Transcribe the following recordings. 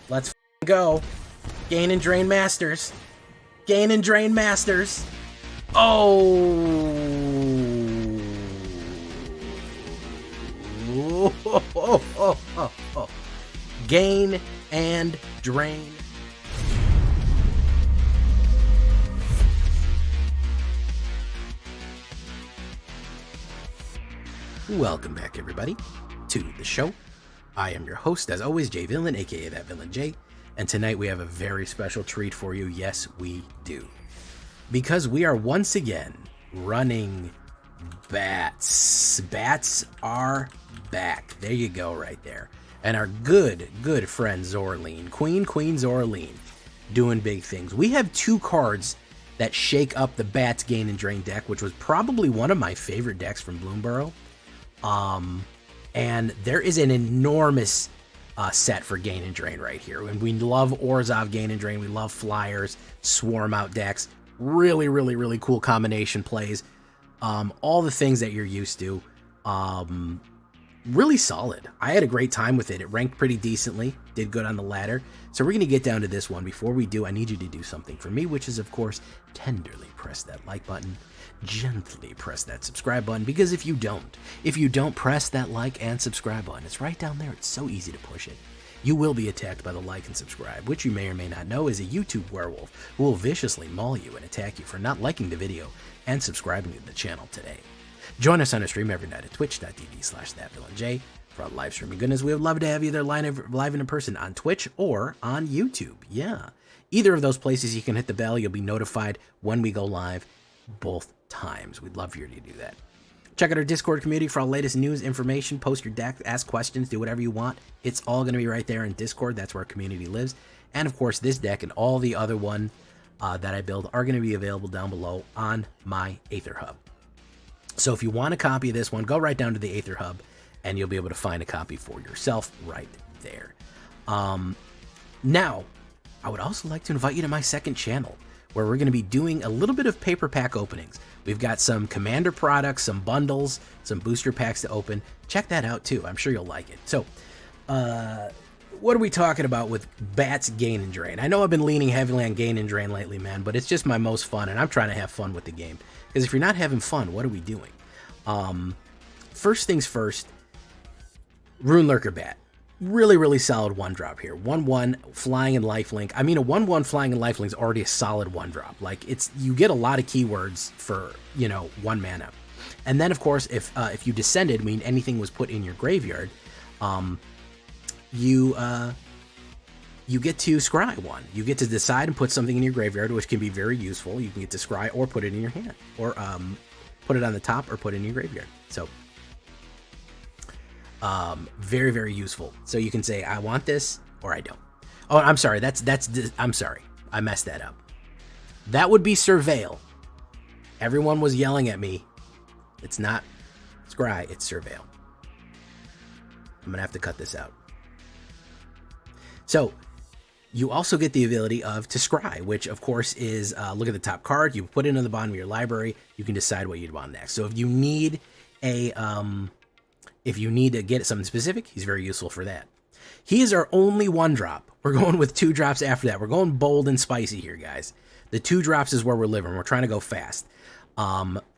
Let's go. Gain and Drain Masters. Gain and Drain Masters. Oh. Gain and Drain. Welcome back, everybody, to the show. I am your host, as always, Jay Villain, aka That Villain Jay, and tonight we have a very special treat for you. Yes, we do. Because we are once again running bats. Bats are back. There you go, right there. And our good friend Zorleen, Queen Zorleen, doing big things. We have two cards that shake up the Bats Gain and Drain deck, which was probably one of my favorite decks from Bloomborough. And there is an enormous set for Gain and Drain right here. And we love Orzhov Gain and Drain. We love Flyers, Swarm Out decks. Really cool combination plays. All the things that you're used to. Really solid. I had a great time with it. It ranked pretty decently. Did good on the ladder. So we're going to get down to this one. Before we do, I need you to do something for me, which is, of course, tenderly press that like button. Gently press that subscribe button, because if you don't press that like and subscribe button, it's right down there. It's so easy to push it. You will be attacked by the like and subscribe, which you may or may not know is a YouTube werewolf who will viciously maul you and attack you for not liking the video and subscribing to the channel today. Join us on a stream every night at twitch.tv/thatvillainj for our live streaming goodness. We would love to have you there live in person on Twitch or on YouTube. Yeah, either of those places you can hit the bell. You'll be notified when we go live both times. We'd love for you to do that. Check out our Discord community for all latest news, information, post your deck, ask questions, do whatever you want. It's all going to be right there in Discord. That's where our community lives. And of course, this deck and all the other one that I build are going to be available down below on my AetherHub. So if you want a copy of this one, go right down to the AetherHub and you'll be able to find a copy for yourself right there. Now, I would also like to invite you to my second channel, where we're going to be doing a little bit of paper pack openings. We've got some Commander products, some bundles, some booster packs to open. Check that out too. I'm sure you'll like it. So, what are we talking about with Bats Gain and Drain? I know I've been leaning heavily on Gain and Drain lately, man, but it's just my most fun, and I'm trying to have fun with the game. Because if you're not having fun, what are we doing? First things first, Rune Lurker Bat. Really solid one drop here. 1/1 flying and lifelink. I mean, a 1/1 flying and lifelink is already a solid one drop. Like, you get a lot of keywords for, 1 mana. And then of course, if you descended, mean anything was put in your graveyard, you get to scry one. You get to decide and put something in your graveyard, which can be very useful. You can get to scry or put it in your hand, or put it on the top or put it in your graveyard. So very useful. So you can say, I want this, or I don't. Oh, I'm sorry. I'm sorry. I messed that up. That would be Surveil. Everyone was yelling at me. It's not Scry, it's Surveil. I'm gonna have to cut this out. So you also get the ability of to scry, which of course is, look at the top card, you put it in the bottom of your library, you can decide what you'd want next. So if you need to get something specific, he's very useful for that. He is our only one drop. We're going with 2 drops after that. We're going bold and spicy here, guys. The 2 drops is where we're living. We're trying to go fast.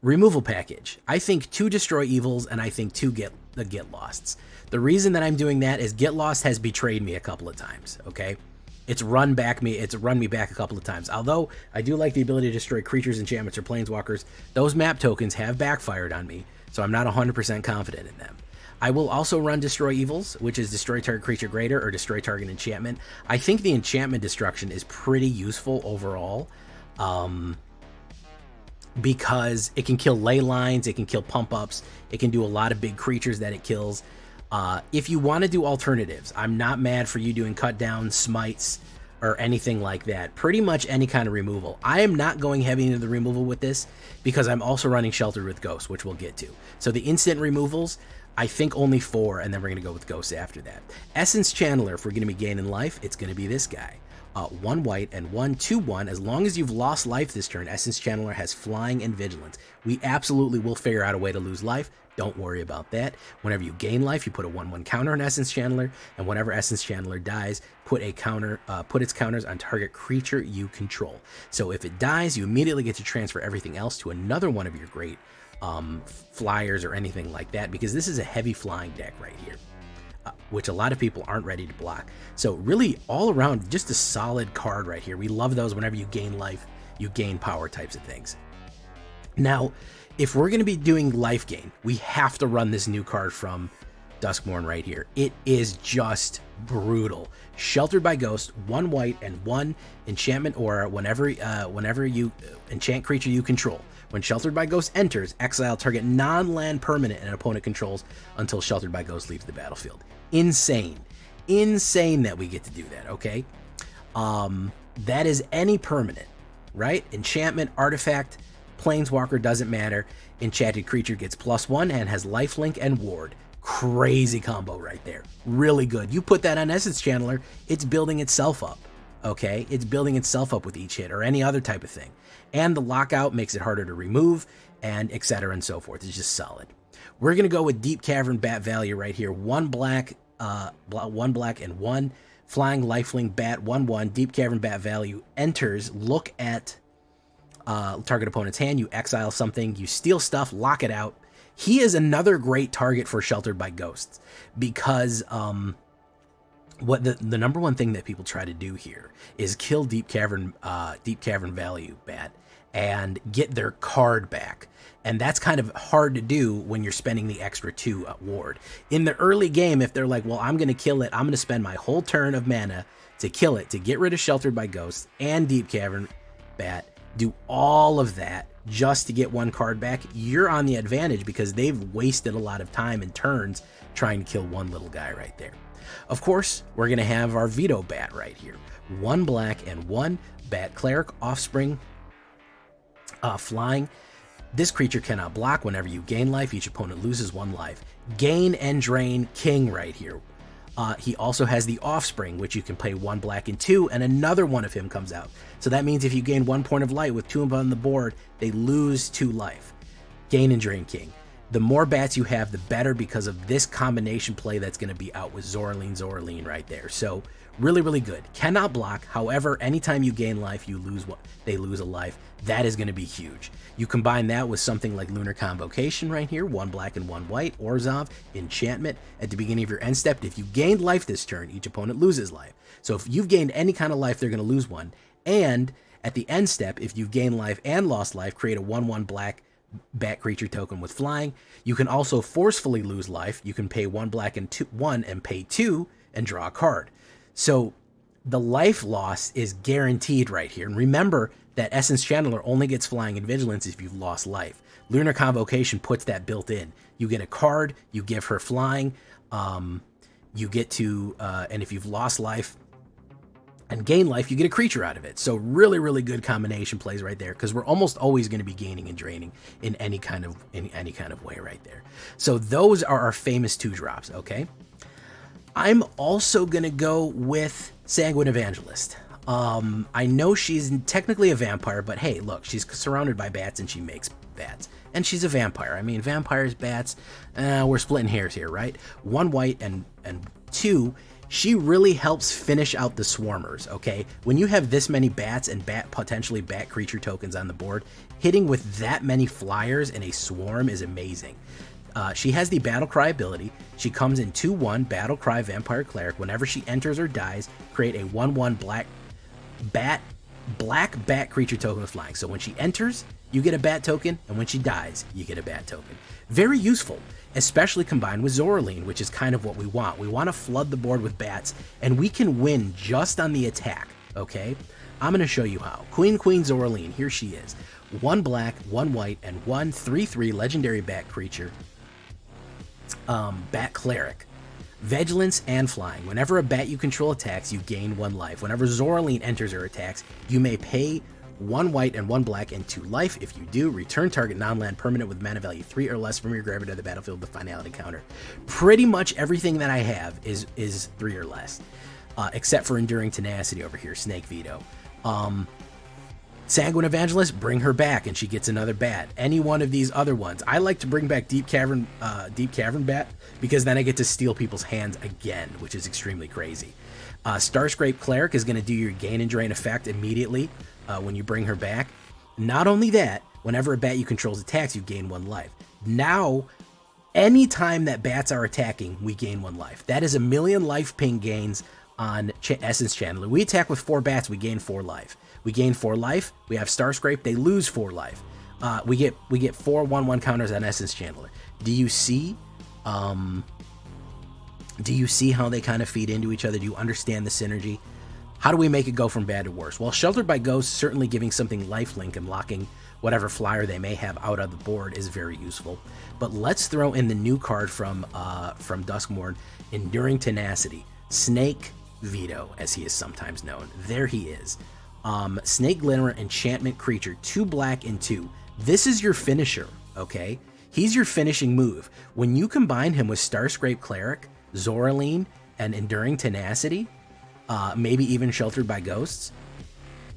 Removal package. I think 2 Destroy Evils, and I think 2 Get Losts. The reason that I'm doing that is Get Lost has betrayed me a couple of times, okay? It's run me back a couple of times. Although I do like the ability to destroy creatures, enchantments, or planeswalkers, those map tokens have backfired on me, so I'm not 100% confident in them. I will also run Destroy Evils, which is destroy target creature greater or destroy target enchantment. I think the enchantment destruction is pretty useful overall, because it can kill ley lines, it can kill pump ups, it can do a lot of big creatures that it kills. If you want to do alternatives, I'm not mad for you doing cut down, smites, or anything like that. Pretty much any kind of removal. I am not going heavy into the removal with this because I'm also running Sheltered with Ghosts, which we'll get to. So the instant removals, I think only 4, and then we're going to go with Ghosts after that. Essence Channeler, if we're going to be gaining life, it's going to be this guy. 1 white and 1 2/1. As long as you've lost life this turn, Essence Channeler has flying and vigilance. We absolutely will figure out a way to lose life. Don't worry about that. Whenever you gain life, you put a 1/1 counter on Essence Channeler, and whenever Essence Channeler dies, put its counters on target creature you control. So if it dies, you immediately get to transfer everything else to another one of your great flyers or anything like that, because this is a heavy flying deck right here, which a lot of people aren't ready to block. So really all around, just a solid card right here. We love those. Whenever you gain life, you gain power types of things. Now, if we're going to be doing life gain, we have to run this new card from DUSKMOURN right here. It is just brutal. Sheltered by Ghost, 1 white and 1 enchantment aura. Whenever you enchant creature you control. When Sheltered by Ghost enters, exile target non-land permanent an opponent controls until Sheltered by Ghost leaves the battlefield. Insane. Insane that we get to do that, okay? That is any permanent, right? Enchantment, artifact, planeswalker, doesn't matter. Enchanted creature gets +1 and has lifelink and ward. Crazy combo right there. Really good. You put that on Essence Channeler, it's building itself up. Okay, it's building itself up with each hit or any other type of thing. And the lockout makes it harder to remove, and etc. and so forth. It's just solid. We're gonna go with Deep Cavern Bat value right here. 1 black, 1 black and 1 flying lifelink bat, 1/1. Deep Cavern Bat value enters. Look at target opponent's hand. You exile something. You steal stuff. Lock it out. He is another great target for Sheltered by Ghosts because what the number one thing that people try to do here is kill Deep Cavern value bat and get their card back. And that's kind of hard to do when you're spending the extra 2 ward. In the early game, if they're like, well, I'm going to kill it, I'm going to spend my whole turn of mana to kill it, to get rid of Sheltered by Ghosts and Deep Cavern bat, do all of that just to get 1 card back, you're on the advantage because they've wasted a lot of time and turns trying to kill one little guy right there. Of course, we're going to have our Veto Bat right here. 1 black and 1 Bat Cleric, Offspring, flying. This creature cannot block. Whenever you gain life, each opponent loses 1 life. Gain and Drain King right here. He also has the Offspring, which you can pay 1 black and 2, and another one of him comes out. So that means if you gain 1 point of light with 2 of them on the board, they lose 2 life. Gain and Drain King. The more bats you have, the better because of this combination play that's going to be out with Zoraline right there. So really, really good. Cannot block. However, anytime you gain life, you lose they lose a life. That is going to be huge. You combine that with something like Lunar Convocation right here, 1 black and 1 white, Orzhov, enchantment. At the beginning of your end step, if you gained life this turn, each opponent loses life. So if you've gained any kind of life, they're going to lose 1. And at the end step, if you've gained life and lost life, create a 1/1 black bat creature token with flying. You can also forcefully lose life. You can pay 1 black and 1 and pay 2 and draw a card. So the life loss is guaranteed right here. And remember that Essence Channeler only gets flying and vigilance if you've lost life. Lunar Convocation puts that built in. You get a card, you give her flying, you get to, and if you've lost life and gain life, you get a creature out of it. So really, really good combination plays right there, because we're almost always going to be gaining and draining in any kind of way right there. So those are our famous 2-drops, okay? I'm also going to go with Sanguine Evangelist. I know she's technically a vampire, but hey, look, she's surrounded by bats and she makes bats. And she's a vampire. I mean, vampires, bats, we're splitting hairs here, right? 1 white and 2, she really helps finish out the swarmers, okay? When you have this many bats and potentially bat creature tokens on the board, hitting with that many flyers in a swarm is amazing. She has the Battle Cry ability. She comes in 2/1 Battle Cry Vampire Cleric. Whenever she enters or dies, create a 1/1 black bat creature token with flying. So when she enters, you get a bat token, and when she dies, you get a bat token. Very useful, especially combined with Zoraline, which is kind of what we want. We want to flood the board with bats, and we can win just on the attack, okay? I'm going to show you how. Queen Zoraline, here she is. 1 black, 1 white, and 1 3/3 legendary bat creature. Bat Cleric. Vigilance and flying. Whenever a bat you control attacks, you gain 1 life. Whenever Zoraline enters or attacks, you may pay 1 white and 1 black and 2 life. If you do, return target non-land permanent with mana value 3 or less from your graveyard to the battlefield with finality counter. Pretty much everything that I have is 3 or less, except for Enduring Tenacity over here, Snake Veto. Sanguine Evangelist, bring her back, and she gets another bat. Any one of these other ones. I like to bring back Deep Cavern Bat, because then I get to steal people's hands again, which is extremely crazy. Starscrape Cleric is going to do your gain and drain effect immediately when you bring her back. Not only that, whenever a bat you control's attacks, you gain 1 life. Now, anytime that bats are attacking, we gain 1 life. That is 1,000,000 life ping gains on Essence Channeler. We attack with 4 bats, we gain 4 life. We gain 4 life. We have Starscrape, they lose 4 life. We get 4 1/1 counters on Essence Channeler. Do you see how they kind of feed into each other? Do you understand the synergy? How do we make it go from bad to worse? Well, Sheltered by Ghosts, certainly giving something lifelink and locking whatever flyer they may have out of the board is very useful. But let's throw in the new card from DUSKMOURN, Enduring Tenacity. Snake Veto, as he is sometimes known. There he is. Snake Glimmer, enchantment creature, 2 black and 2. This is your finisher, okay? He's your finishing move. When you combine him with Starscrape Cleric, Zoraline, and Enduring Tenacity, maybe even Sheltered by Ghosts,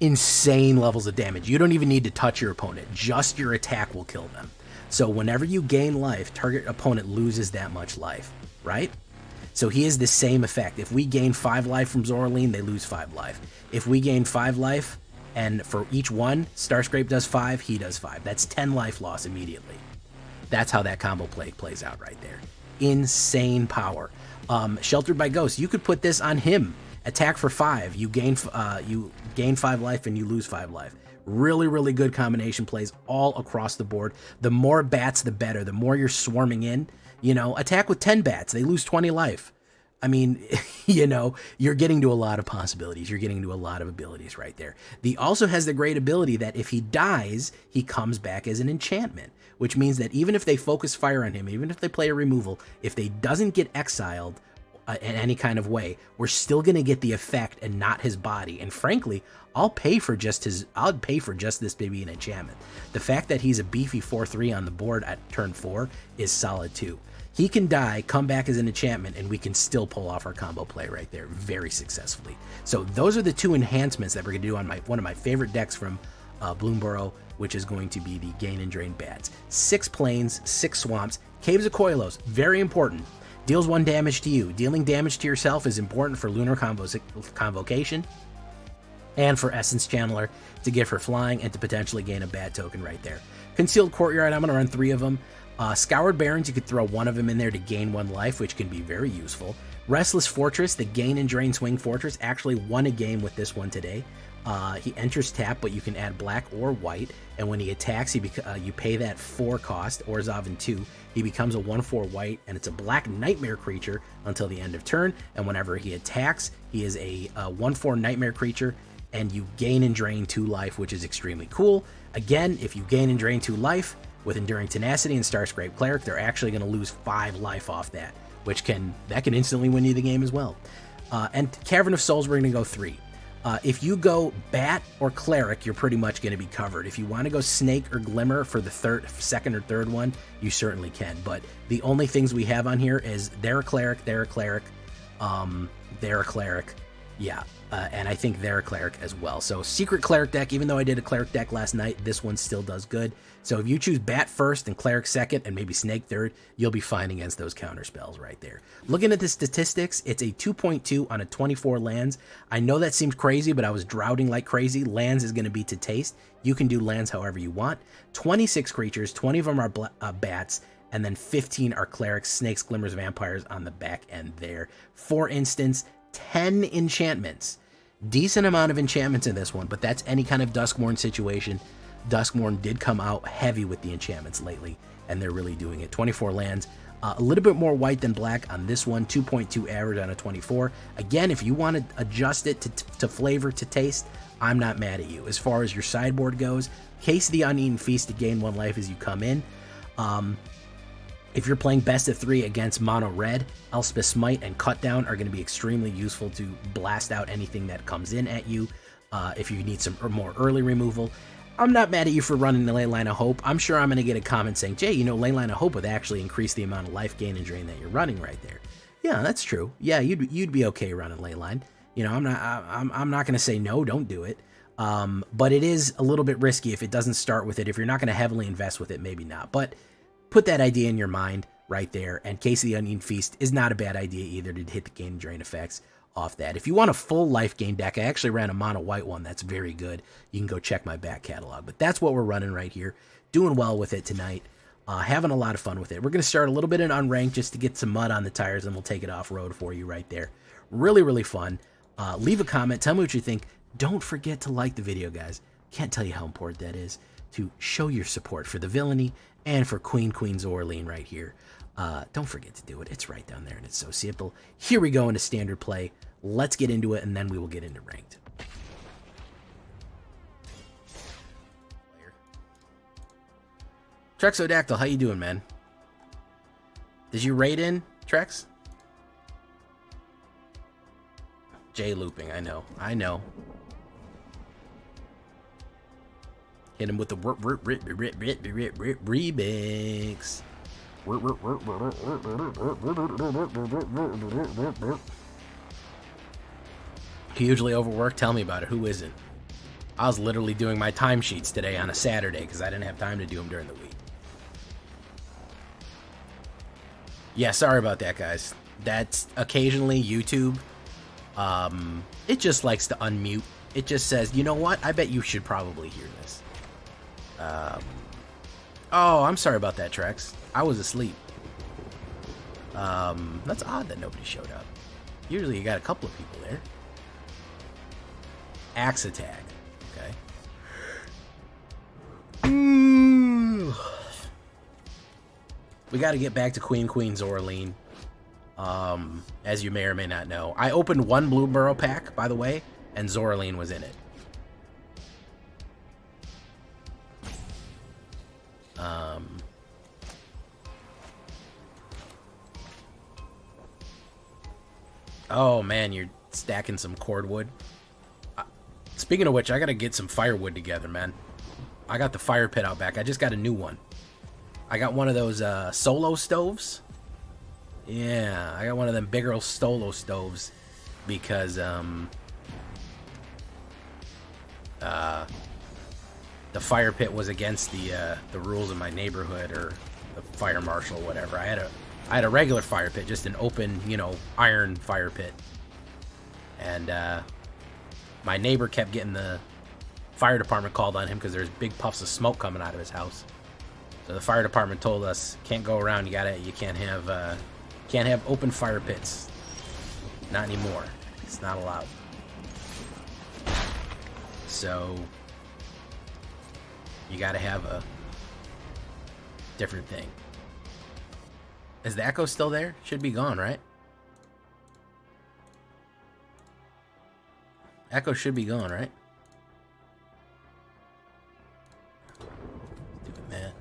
insane levels of damage. You don't even need to touch your opponent. Just your attack will kill them. So whenever you gain life, target opponent loses that much life, right? So he has the same effect. If we gain 5 life from Zoraline, they lose 5 life. If we gain 5 life, and for each one, Starscrape does 5, he does 5. That's 10 life loss immediately. That's how that combo play plays out right there. Insane power. Sheltered by Ghosts, you could put this on him. Attack for 5. You gain 5 life and you lose 5 life. Really, really good combination plays all across the board. The more bats, the better. The more you're swarming in, attack with 10 bats. They lose 20 life. I mean, you're getting to a lot of possibilities. You're getting to a lot of abilities right there. He also has the great ability that if he dies, he comes back as an enchantment, which means that even if they focus fire on him, even if they play a removal, if they doesn't get exiled in any kind of way, we're still going to get the effect and not his body. And frankly, I'll pay for just this baby an enchantment. The fact that he's a beefy 4/3 on the board at turn 4 is solid too. He can die, come back as an enchantment, and we can still pull off our combo play right there very successfully. So those are the 2 enhancements that we're going to do on one of my favorite decks from Bloomborough, which is going to be the Gain and Drain Bats. 6 plains, 6 swamps, Caves of Koilos, very important. Deals 1 damage to you. Dealing damage to yourself is important for Lunar Convocation and for Essence Channeler to give her flying and to potentially gain a bad token right there. Concealed Courtyard, I'm going to run 3 of them. Scoured Barrens, you could throw 1 of them in there to gain 1 life, which can be very useful. Restless Fortress, the Gain and Drain Swing Fortress, actually won a game with this one today. He enters tap, but you can add black or white, and when he attacks, you pay that 4 cost, Orzhov and 2. He becomes a 1/4 white, and it's a black nightmare creature until the end of turn, and whenever he attacks, he is a 1/4 nightmare creature, and you gain and drain 2 life, which is extremely cool. Again, if you gain and drain 2 life, with Enduring Tenacity and Starscrape Cleric, they're actually going to lose 5 life off that, which can instantly win you the game as well. And Cavern of Souls, we're going to go 3. If you go Bat or Cleric, you're pretty much going to be covered. If you want to go Snake or Glimmer for the second or third one, you certainly can. But the only things we have on here is they're a Cleric, they're a Cleric, they're a Cleric, yeah. And I think they're a Cleric as well. So Secret Cleric deck, even though I did a Cleric deck last night, this one still does good. So if you choose Bat first and Cleric second and maybe Snake third, you'll be fine against those counter spells right there. Looking at the statistics, it's a 2.2 on a 24 lands. I know that seems crazy, but I was droughting like crazy. Lands is going to be to taste. You can do lands however you want. 26 creatures, 20 of them are bats, and then 15 are Clerics, Snakes, Glimmers, Vampires on the back end there. For instance, 10 enchantments. Decent amount of enchantments in this one, but that's any kind of DUSKMOURN situation. DUSKMOURN did come out heavy with the enchantments lately, and they're really doing it. 24 lands, a little bit more white than black on this one, 2.2 average on a 24. Again, if you want to adjust it to flavor, to taste, I'm not mad at you. As far as your sideboard goes, Case the Uneaten Feast to gain 1 life as you come in. If you're playing best of 3 against mono red, Elspeth Smite and Cut Down are going to be extremely useful to blast out anything that comes in at you. If you need some more early removal, I'm not mad at you for running the Leyline of Hope. I'm sure I'm going to get a comment saying, Jay, Leyline of Hope would actually increase the amount of life gain and drain that you're running right there. Yeah, that's true. Yeah, you'd be okay running Leyline. I'm not going to say no, don't do it. But it is a little bit risky if it doesn't start with it. If you're not going to heavily invest with it, maybe not. But put that idea in your mind right there. And Case of the Onion Feast is not a bad idea either to hit the gain and drain effects off that. If you want a full life gain deck, I actually ran a mono white one that's very good. You can go check my back catalog. But that's what we're running right here. Doing well with it tonight. Having a lot of fun with it. We're going to start a little bit in unranked just to get some mud on the tires, and we'll take it off-road for you right there. Really, really fun. Leave a comment. Tell me what you think. Don't forget to like the video, guys. Can't tell you how important that is to show your support for the Villainy and for Queen's Orlean right here. Don't forget to do it. It's right down there, and it's so simple. Here we go into standard play. Let's get into it, and then we will get into ranked. Trexodactyl, how you doing, man? Did you raid in, Trex? J looping, I know. Hit him with the remix. Hugely overworked? Tell me about it. Who isn't? I was literally doing my timesheets today on a Saturday because I didn't have time to do them during the week. Yeah, sorry about that, guys. That's occasionally YouTube. It just likes to unmute. It just says, you know what? I bet you should probably hear this. Oh, I'm sorry about that, Trex. I was asleep. That's odd that nobody showed up. Usually you got a couple of people there. Axe attack. Okay. We got to get back to Queen's Orlean. As you may or may not know. I opened one Blue Burrow pack, by the way, and Zorlean was in it. Oh man, you're stacking some cordwood. Speaking of which, I gotta get some firewood together, man. I got the fire pit out back. I just got a new one. I got one of those solo stoves. Yeah, I got one of them bigger solo stoves because the fire pit was against the rules of my neighborhood, or the fire marshal, whatever. I had a regular fire pit, just an open, iron fire pit, and my neighbor kept getting the fire department called on him because there's big puffs of smoke coming out of his house. So the fire department told us, can't go around. You can't have open fire pits. Not anymore. It's not allowed. So you gotta have a different thing. Is the echo still there? Should be gone, right? Echo should be gone, right? Stupid man.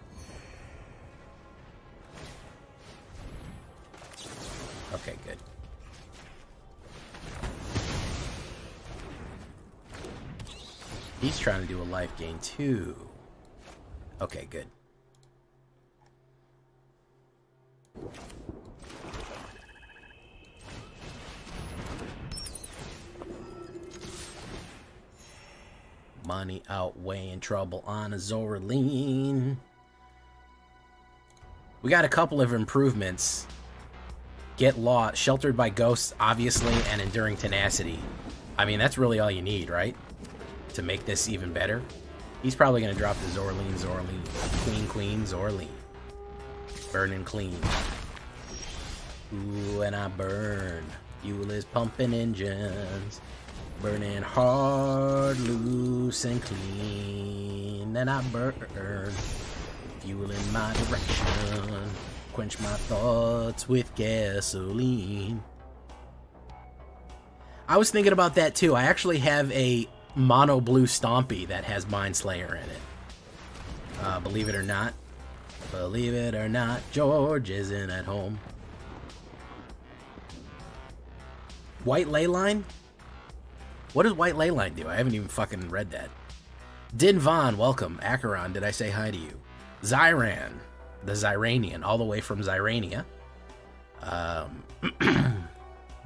Okay, good. He's trying to do a life gain too. Okay, good. Money outweighing trouble on a Zorlean. We got a couple of improvements. Get lost, sheltered by ghosts, obviously, and enduring tenacity. I mean, that's really all you need, right? To make this even better. He's probably going to drop the Zorlean. Queen, Zorlean. Burning clean. Ooh, and I burn. Fuel is pumping engines. Burning hard, loose, and clean. And I burn. Fuel in my direction. Quench my thoughts with gasoline. I was thinking about that too. I actually have a mono blue Stompy that has Mind Slayer in it. Believe it or not. Believe it or not, George isn't at home. White Leyline? What does White Leyline do? I haven't even fucking read that. Din Von, welcome. Acheron, did I say hi to you? Zyran, the Zyranian, all the way from Zyrania.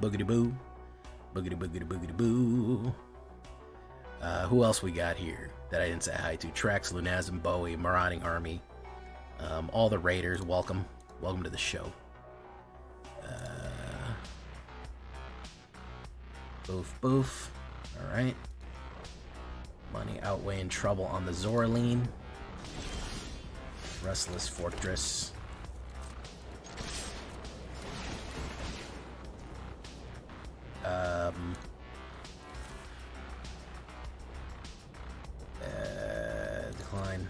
Boogity boo. Boogity boogity boogity boo. Who else we got here that I didn't say hi to? Trex, Lunazim, Bowie, Marauding Army. All the Raiders, welcome. Welcome to the show. Boof. Alright. Money outweighing trouble on the Zoraline. Restless Fortress. Decline.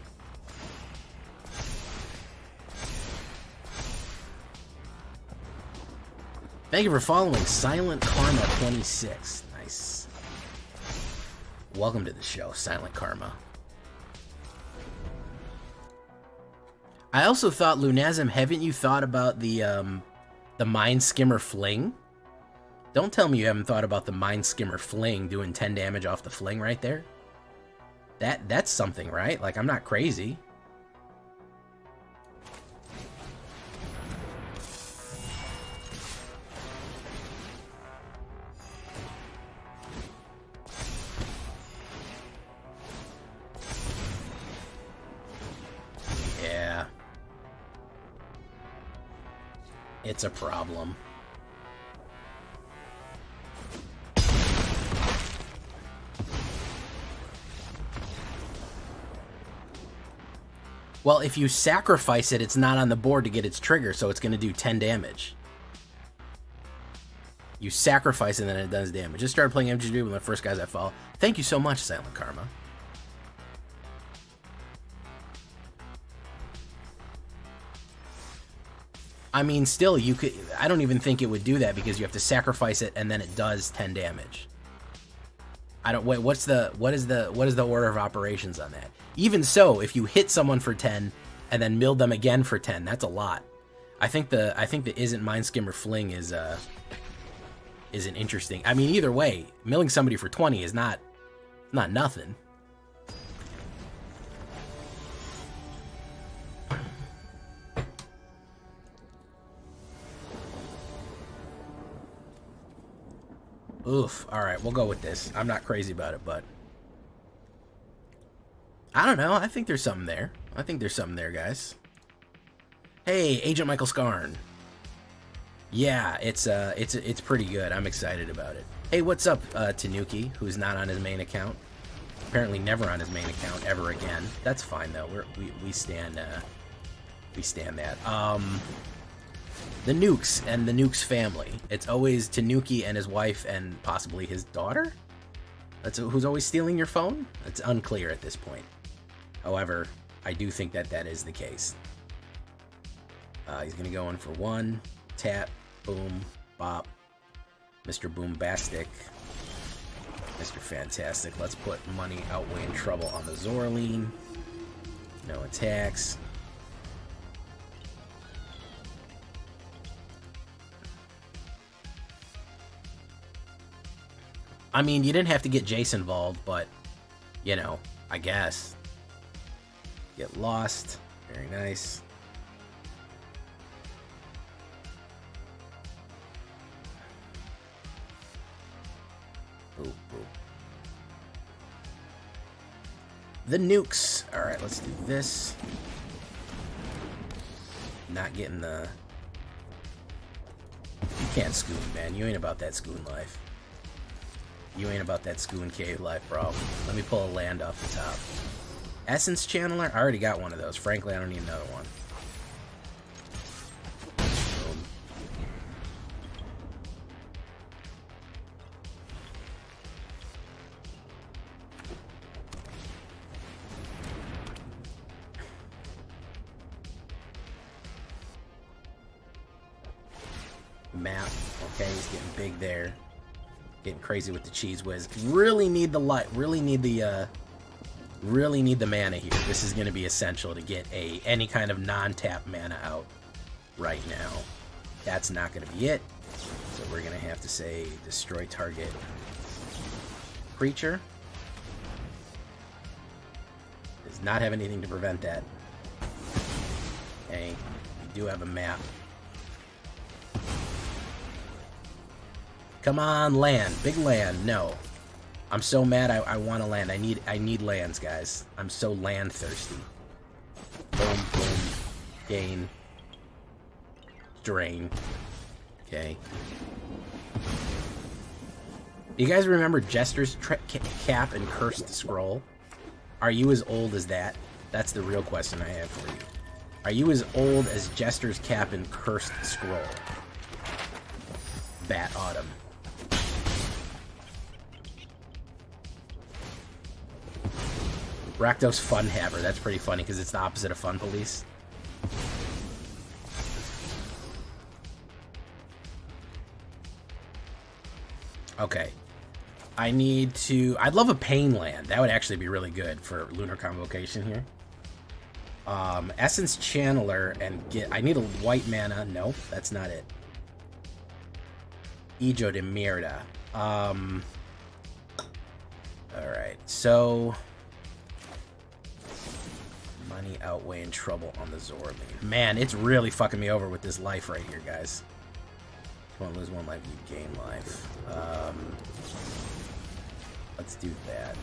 Thank you for following Silent Karma 26. Nice. Welcome to the show, Silent Karma. I also thought, Lunazim, haven't you thought about the Mind Skimmer Fling? Don't tell me you haven't thought about the Mind Skimmer Fling doing 10 damage off the fling right there. That's something, right? Like, I'm not crazy. Yeah. It's a problem. Well, if you sacrifice it, it's not on the board to get its trigger, so it's going to do 10 damage. You sacrifice it, and then it does damage. Just started playing MTG with the first guys I follow. Thank you so much, Silent Karma. I mean, still, you could. I don't even think it would do that because you have to sacrifice it, and then it does 10 damage. I don't. Wait, what is the order of operations on that? Even so, if you hit someone for 10 and then mill them again for 10, that's a lot. I think the Isn't Mind Skimmer Fling is an interesting. I mean, either way, milling somebody for 20 is not nothing. Oof. All right, we'll go with this. I'm not crazy about it, but I don't know. I think there's something there. Guys. Hey, Agent Michael Scarn. Yeah, it's pretty good. I'm excited about it. Hey, what's up, Tanuki, who's not on his main account? Apparently, never on his main account ever again. That's fine though. We stand that. The Nukes and the Nukes family. It's always Tanuki and his wife and possibly his daughter? That's who's always stealing your phone? It's unclear at this point. However, I do think that is the case. He's going to go in for 1. Tap. Boom. Bop. Mr. Boombastic. Mr. Fantastic. Let's put money outweighing trouble on the Zoraline. No attacks. I mean, you didn't have to get Jace involved, but, you know, I guess. Get lost. Very nice. Boop, boop. The Nukes. Alright, let's do this. Not getting the... You can't scoon, man. You ain't about that scoon life. You ain't about that scoon cave life, bro. Let me pull a land off the top. Essence Channeler? I already got one of those. Frankly, I don't need another one. Boom. Map. Okay, he's getting big there. Getting crazy with the cheese whiz. Really need the light. Really need the mana here. This is going to be essential to get any kind of non-tap mana out right now. That's not going to be it. So we're going to have to say destroy target creature. Does not have anything to prevent that. Okay, we do have a map. Come on, land. Big land. No. I'm so mad. I want to land. I need lands, guys. I'm so land thirsty. Boom, boom, gain, drain. Okay. You guys remember Jester's Cap and Cursed Scroll? Are you as old as that? That's the real question I have for you. Are you as old as Jester's Cap and Cursed Scroll? Bat Autumn. Rakdos Fun Haver. That's pretty funny because it's the opposite of Fun Police. Okay. I need to... I'd love a Pain Land. That would actually be really good for Lunar Convocation here. Essence Channeler and get... I need a white mana. No, that's not it. Hijo de Mierda. Alright, so... Money outweighing trouble on the Zorlin. Man, it's really fucking me over with this life right here, guys. Come on, lose 1 life, you gain life. Let's do that.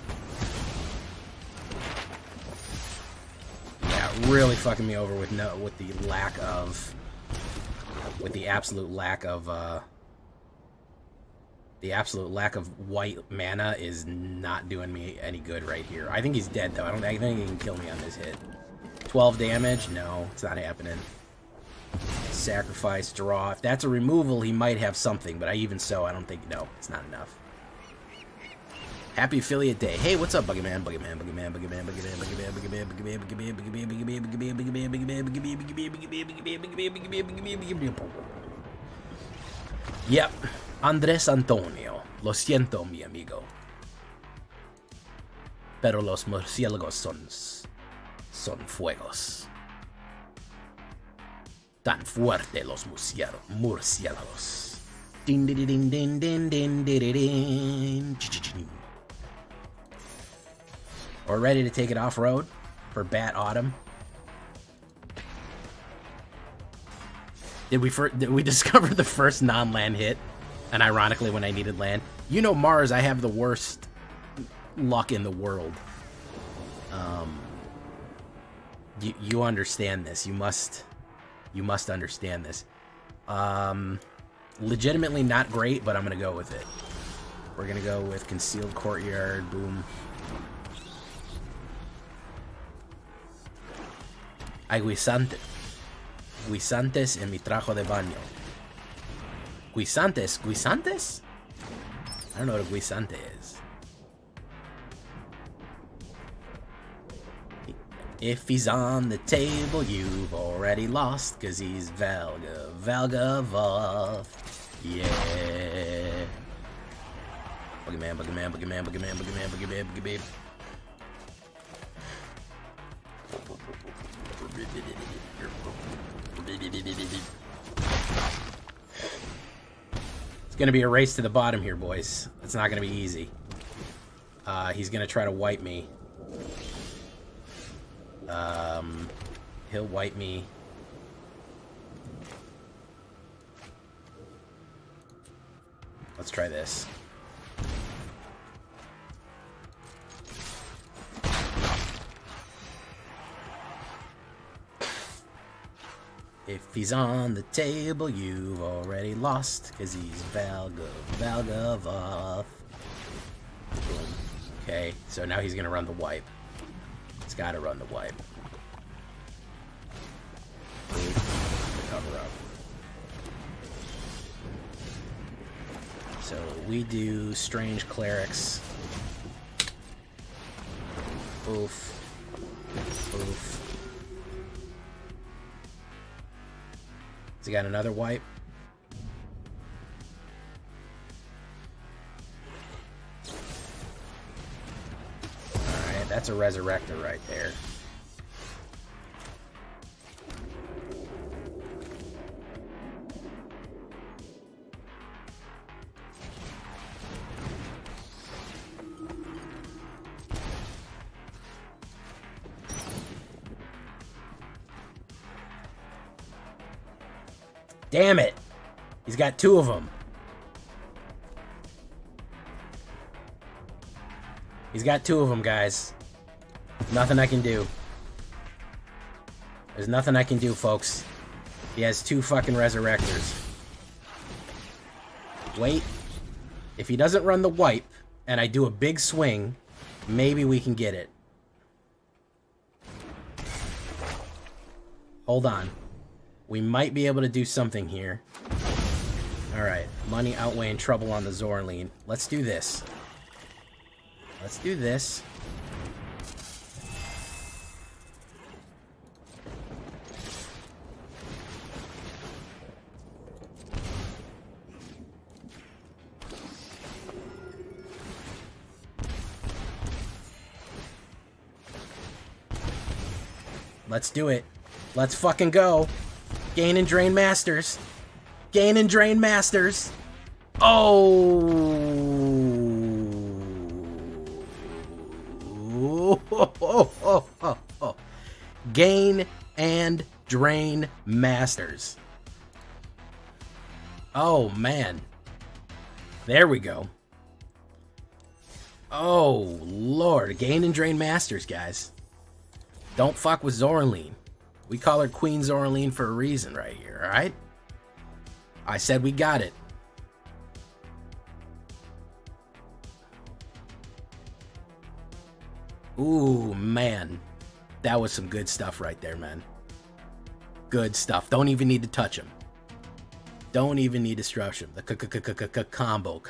Yeah, really fucking me over with the absolute lack of white mana is not doing me any good right here. I think he's dead though. I think he can kill me on this hit. 12 damage? No, it's not happening. Sacrifice, draw. If that's a removal, he might have something, but even so, I don't think... No, it's not enough. Happy Affiliate Day. Hey, what's up, Buggyman? Buggyman, Buggyman, Buggyman, Buggyman, Buggyman, Buggyman, Buggyman, Buggyman, Buggyman, Buggyman, Buggyman, Buggyman, Buggyman, Buggyman, Buggyman. Yep. Andrés Antonio. Lo siento, mi amigo. Pero los murciélagos son fuegos. Tan fuerte los murciélagos. Din din din din din din din din. We're ready to take it off-road for Bat Autumn. Did we discover the first non-land hit? And ironically, when I needed land. You know, Mars, I have the worst luck in the world. You understand this. You must understand this. Legitimately not great, but I'm gonna go with it. We're gonna go with Concealed Courtyard. Boom. Hay guisantes en mi trajo de baño. Guisantes? Guisantes? I don't know what a guisante is. If he's on the table, you've already lost, cause he's Valgavoth. Yeah. Boogeyman, Boogeyman, Boogeyman, Boogeyman, Boogeyman, Boogeyman, Boogeyman. It's gonna be a race to the bottom here, boys. It's not gonna be easy. He's gonna try to wipe me. He'll wipe me. Let's try this. If he's on the table, you've already lost, cause he's Valgavoth. Okay, so now he's gonna run the wipe. He's gotta run the wipe. Cover up. So we do Strange Clerics. Oof. Oof. Has he got another wipe? Alright, that's a Resurrector right there. Damn it! He's got two of them. He's got 2 of them, guys. Nothing I can do. There's nothing I can do, folks. He has 2 fucking resurrectors. Wait. If he doesn't run the wipe, and I do a big swing, maybe we can get it. Hold on. We might be able to do something here. Alright. Money outweighing trouble on the Zorleen. Let's do this. Let's do this. Let's do it. Let's fucking go. Gain and drain masters. Gain and drain masters. Oh. Gain and drain masters. Oh, man. There we go. Oh, Lord. Gain and drain masters, guys. Don't fuck with Zorleen. We call her Queen Zorleen for a reason right here, alright? I said we got it. Ooh, man. That was some good stuff right there, man. Good stuff. Don't even need to touch him. Don't even need to strush him. The combo.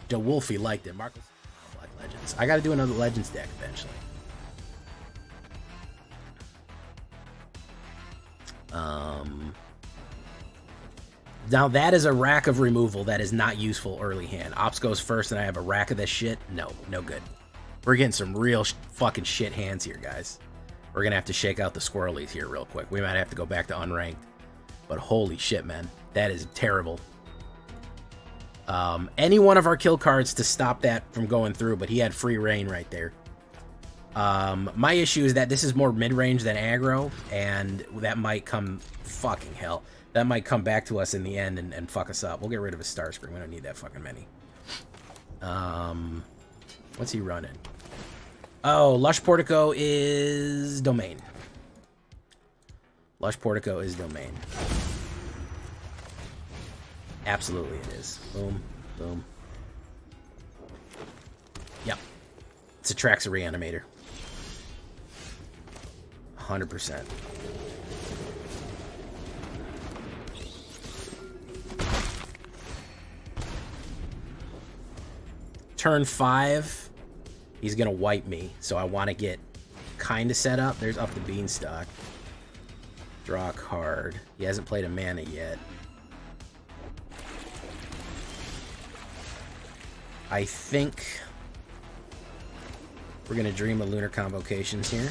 DeWolfie liked it. Marcus like Legends. I gotta do another Legends deck eventually. Now that is a rack of removal that is not useful early hand. Ops goes first and I have a rack of this shit. No good. We're getting some real fucking shit hands here, guys. We're gonna have to shake out the squirrelies here real quick. We might have to go back to unranked. But holy shit, man. That is terrible. Any one of our kill cards to stop that from going through, but he had free reign right there. My issue is that this is more mid-range than aggro, and that might come... Fucking hell. That might come back to us in the end and fuck us up. We'll get rid of his Starscream. We don't need that fucking many. What's he running? Oh, Lush Portico is Domain. Lush Portico is Domain. Absolutely it is. Boom, boom. Yep. It's a Traxa Reanimator. 100%. Turn 5, he's gonna wipe me, so I want to get kind of set up. There's up the Beanstalk. Draw a card. He hasn't played a mana yet. I think we're gonna dream of Lunar Convocations here.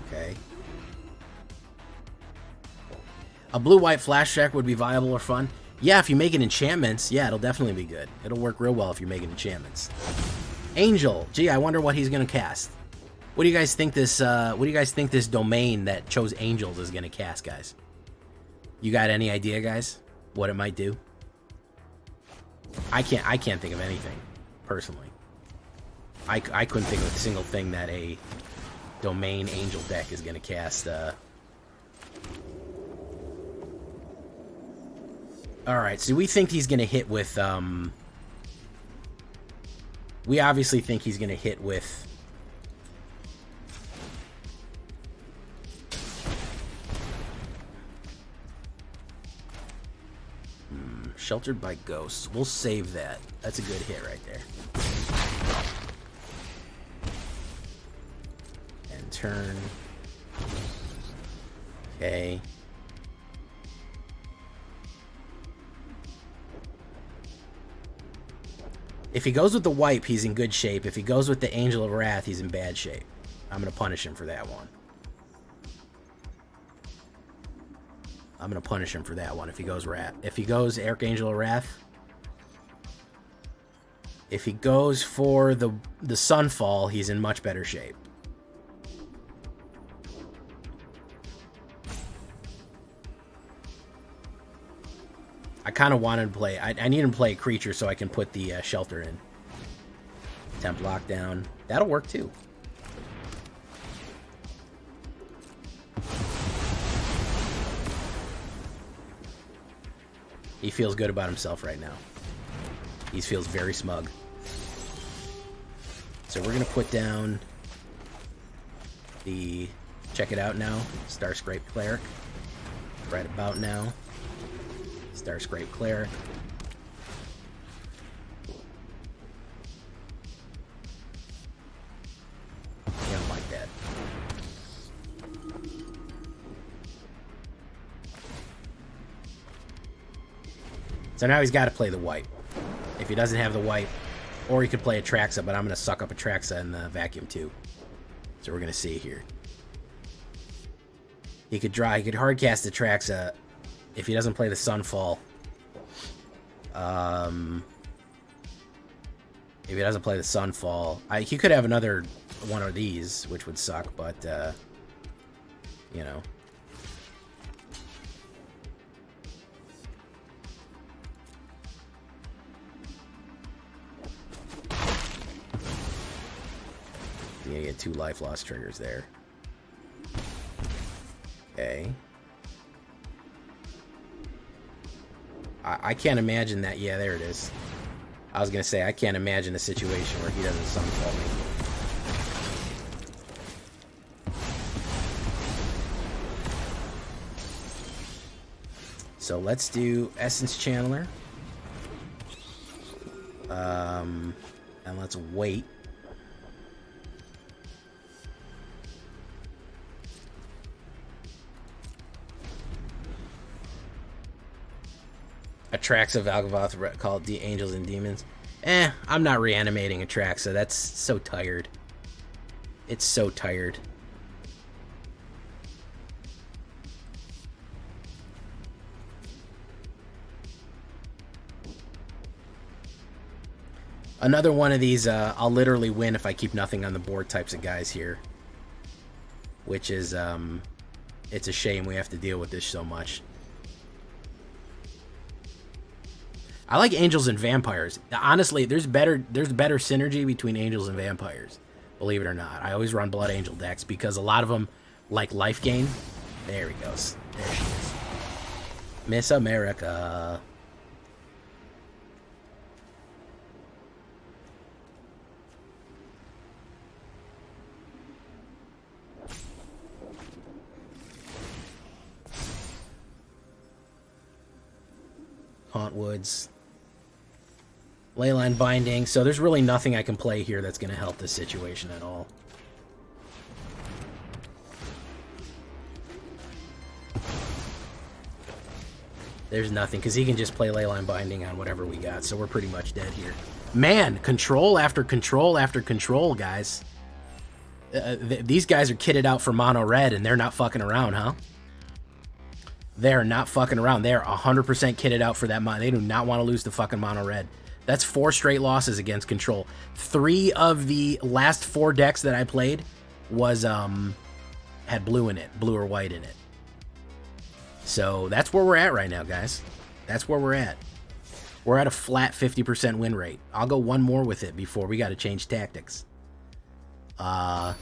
Okay. A blue-white flash deck would be viable or fun. Yeah, if you make it enchantments, yeah, it'll definitely be good. It'll work real well if you're making enchantments. Angel. Gee, I wonder what he's gonna cast. What do you guys think this this domain that chose Angels is gonna cast, guys? You got any idea, guys? What it might do? I can't think of anything, personally. I couldn't think of a single thing that a domain Angel deck is gonna cast. Alright, so we think he's gonna hit with we obviously think he's gonna hit with Sheltered by Ghosts. We'll save that. That's a good hit right there. And turn. Okay. If he goes with the wipe, he's in good shape. If he goes with the Angel of Wrath, he's in bad shape. I'm going to punish him for that one. I'm going to punish him for that one if he goes Wrath. If he goes Archangel of Wrath. If he goes for the Sunfall, he's in much better shape. I kind of wanted to play... I need him to play a creature so I can put the shelter in. Temp lockdown. That'll work too. He feels good about himself right now. He feels very smug. So we're going to put down the... Check it out now. Starscrape Cleric. Right about now. Starscrape Cleric. I don't like that. So now he's got to play the wipe. If he doesn't have the wipe, or he could play Atraxa, but I'm going to suck up Atraxa in the vacuum too. So we're going to see here. He could draw, he could hardcast Atraxa if he doesn't play the Sunfall. If he doesn't play the Sunfall, he could have another one of these, which would suck, but, you know. You get 2 life loss triggers there. Okay. I can't imagine that. Yeah, there it is. I was going to say, I can't imagine a situation where he doesn't Sunfall me. So let's do Essence Channeler. And let's wait. Atraxa Valgavoth called the Angels and Demons. I'm not reanimating Atraxa. That's so tired. It's so tired. Another one of these, I'll literally win if I keep nothing on the board types of guys here. Which is, it's a shame we have to deal with this so much. I like Angels and Vampires. Honestly, there's better synergy between Angels and Vampires. Believe it or not. I always run Blood Angel decks because a lot of them like life gain. There he goes. There she is. Miss America. Hauntwoods. Leyline Binding. So there's really nothing I can play here that's going to help this situation at all. There's nothing, because he can just play Leyline Binding on whatever we got, so we're pretty much dead here. Man, control after control after control, guys. These guys are kitted out for mono red, and they're not fucking around, huh? They're not fucking around. They're 100% kitted out for that mono. They do not want to lose the fucking mono red. That's 4 straight losses against control. 3 of the last 4 decks that I played was had blue in it, blue or white in it. So that's where we're at right now, guys. That's where we're at. We're at a flat 50% win rate. I'll go one more with it before we got to change tactics. But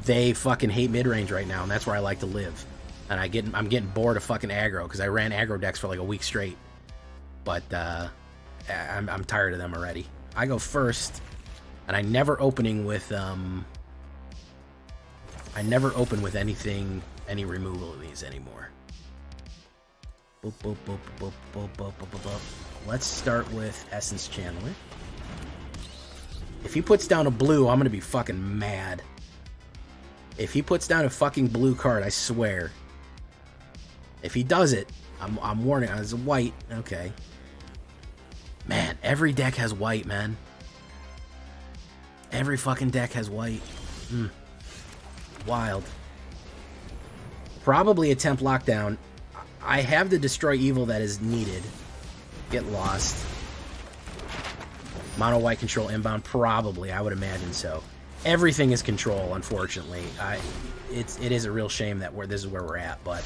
they fucking hate mid-range right now, and that's where I like to live. And I'm getting bored of fucking aggro because I ran aggro decks for like a week straight. But I'm tired of them already. I go first, and I never open with anything, any removal of these anymore. Boop, boop, boop, boop, boop, boop, boop, boop, boop. Let's start with Essence Channeler. If he puts down a blue, I'm gonna be fucking mad. If he puts down a fucking blue card, I swear. If he does it, I'm warning. It's a white. Okay. Man, every deck has white, man. Every fucking deck has white. Wild. Probably a temp lockdown. I have the Destroy Evil that is needed. Get lost. Mono white control inbound. Probably, I would imagine so. Everything is control, unfortunately. It is a real shame that this is where we're at, but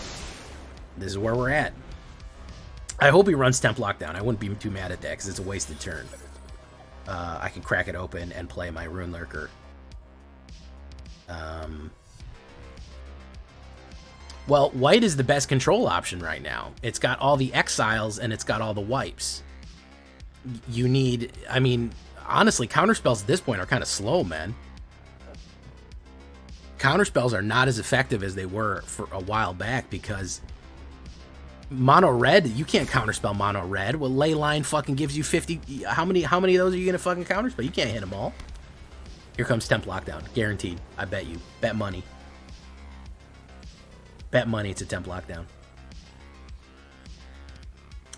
this is where we're at. I hope he runs Temp Lockdown. I wouldn't be too mad at that because it's a wasted turn. I can crack it open and play my Rune Lurker. Well, white is the best control option right now. It's got all the exiles and it's got all the wipes. You need, I mean, honestly, counterspells at this point are kind of slow, man. Counterspells are not as effective as they were for a while back because mono red, you can't counterspell mono red. Well, Leyline fucking gives you 50. How many of those are you gonna fucking counterspell? You can't hit them all. Here comes Temp Lockdown, guaranteed. I bet you. Bet money. Bet money it's a Temp Lockdown.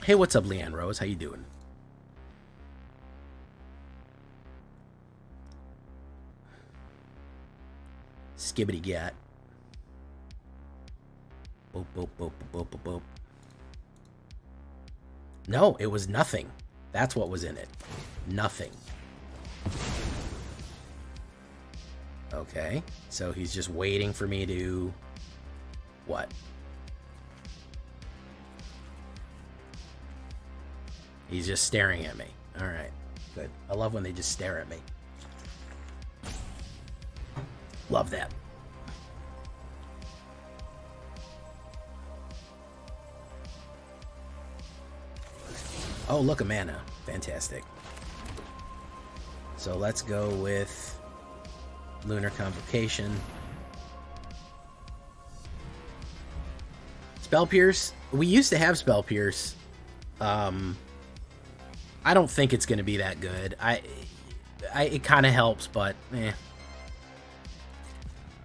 Hey, what's up, Leanne Rose? How you doing? Skibbity gat. Boop, boop, boop, boop, boop, boop. No, it was nothing. That's what was in it. Nothing. Okay, so he's just waiting for me to... What? He's just staring at me. Alright, good. I love when they just stare at me. Love that. Oh, look, a mana. Fantastic. So let's go with Lunar Convocation. Spell Pierce. We used to have Spell Pierce. I don't think it's going to be that good. It kind of helps, but eh.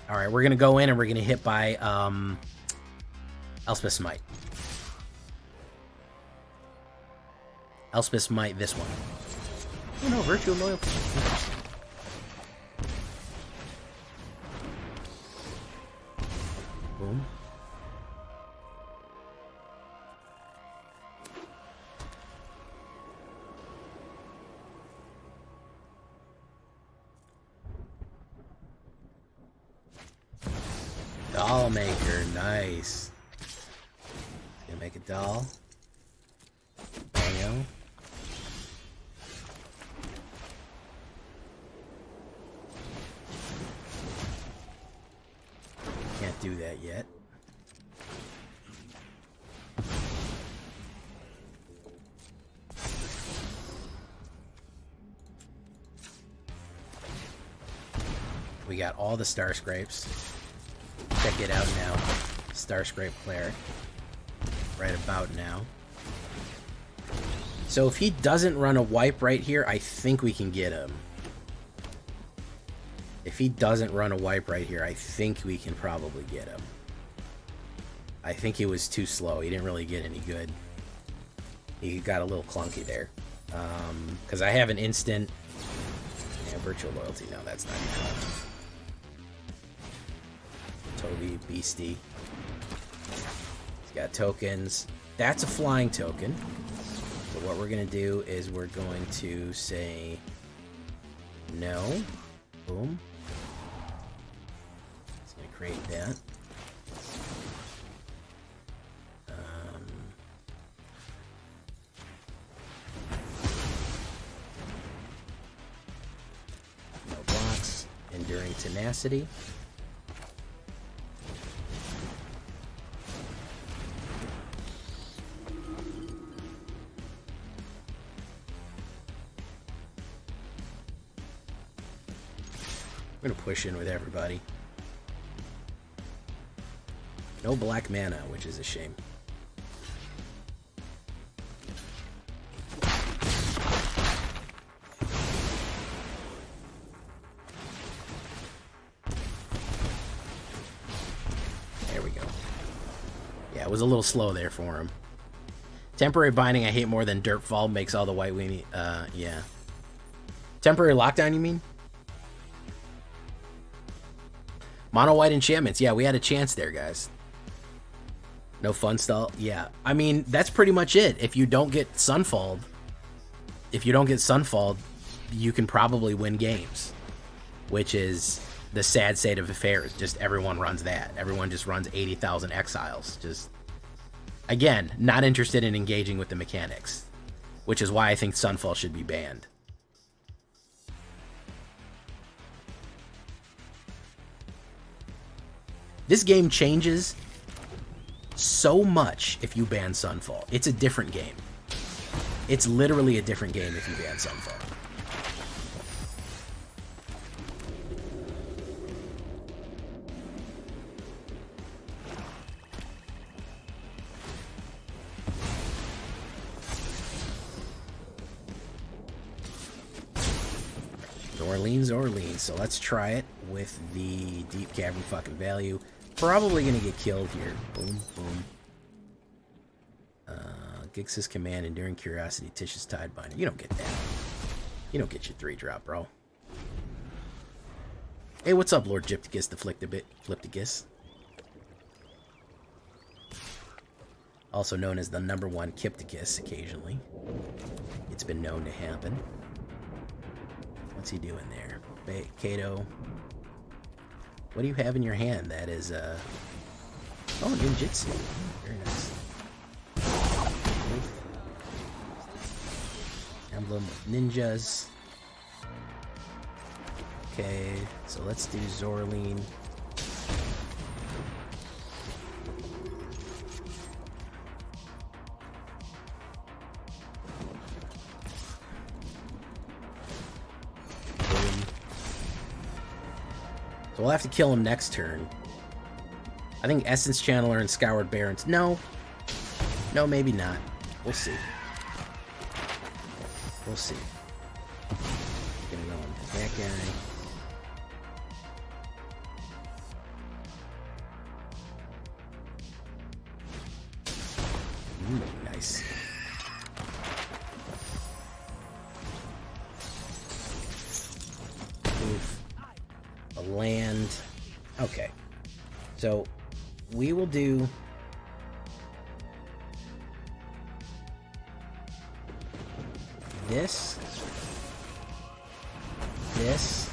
All right, we're going to go in and we're going to hit by Elspeth Smite. Elspeth Smite, this one. Oh no, Virtue of Loyalty. Boom. Doll maker, nice. Gonna make a doll. Bango. Can't do that yet. We got all the Star Scrapes. Check it out now. Star Scrape Cleric. Right about now. So if he doesn't run a wipe right here, I think we can get him. If he doesn't run a wipe right here, I think we can probably get him. I think he was too slow. He didn't really get any good. He got a little clunky there. Because I have an instant... Yeah, Virtual Loyalty. No, that's not even... Toby, Beastie. He's got tokens. That's a flying token. So what we're going to do is we're going to say no. Boom. It's going to create that. No blocks. Enduring Tenacity. I'm gonna push in with everybody. No black mana, which is a shame. There we go. Yeah, it was a little slow there for him. Temporary Binding I hate more than Dirtfall, makes all the white weenie. Yeah. Temporary Lockdown, you mean? Mono white enchantments. Yeah, we had a chance there, guys. No fun stall. Yeah. I mean, that's pretty much it. If you don't get Sunfalled, you can probably win games. Which is the sad state of affairs. Just everyone runs that. Everyone just runs 80,000 exiles. Just Again, not interested in engaging with the mechanics, which is why I think Sunfall should be banned. This game changes so much if you ban Sunfall. It's a different game. It's literally a different game if you ban Sunfall. Orleans. So let's try it with the Deep Cavern fucking value. Probably gonna get killed here. Boom, boom. Gix's Command, Enduring Curiosity, Tish's Tidebinder. You don't get that. You don't get your 3-drop, bro. Hey, what's up, Lord Gypticus the Flipticus? Also known as the #1 Kipticus occasionally. It's been known to happen. What's he doing there? Kato. What do you have in your hand? That is, oh, ninjutsu. Very nice. Emblem of ninjas. Okay, so let's do Zorleen. So we'll have to kill him next turn. I think Essence Channeler and Scoured Barrens. No. No, maybe not. We'll see. We'll see. Gonna go on that guy. Ooh, nice. Oof. A land. Okay. So we will do this, this,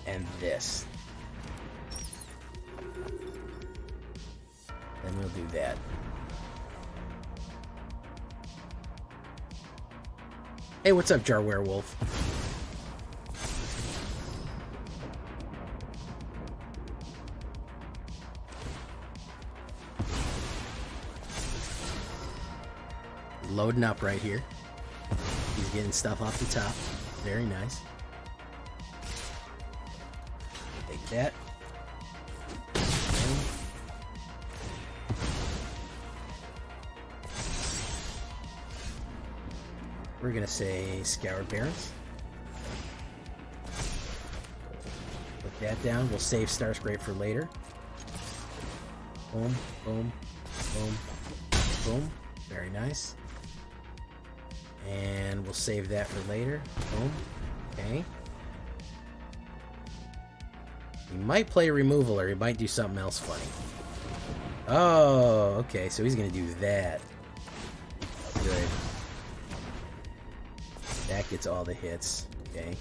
and this. Then we'll do that. Hey, what's up, Jar Werewolf? Loading up right here. He's getting stuff off the top. Very nice. Take that. We're gonna say Scoured Barrens. Put that down. We'll save Star Scrape for later. Boom, boom, boom, boom. Very nice. And we'll save that for later. Boom. Okay. He might play removal, or he might do something else funny. Oh, okay. So he's going to do that. Good. That gets all the hits. Okay.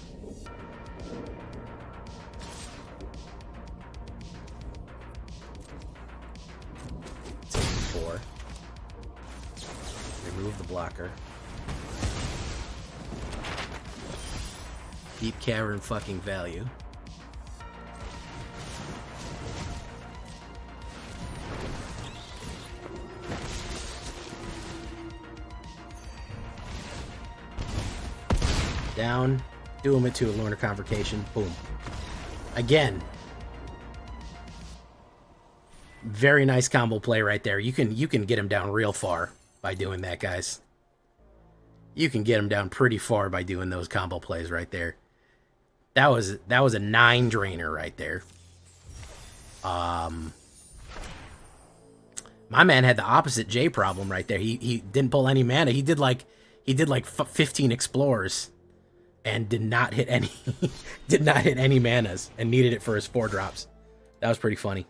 Take 4. Remove the blocker. Deep Cavern fucking value. Down. Do him into a Lunar Convocation. Boom. Again. Very nice combo play right there. You can get him down real far by doing that, guys. You can get him down pretty far by doing those combo plays right there. That was a 9 drainer right there. My man had the opposite J problem right there. He didn't pull any mana. He did like 15 explorers and did not hit any manas and needed it for his 4 drops. That was pretty funny.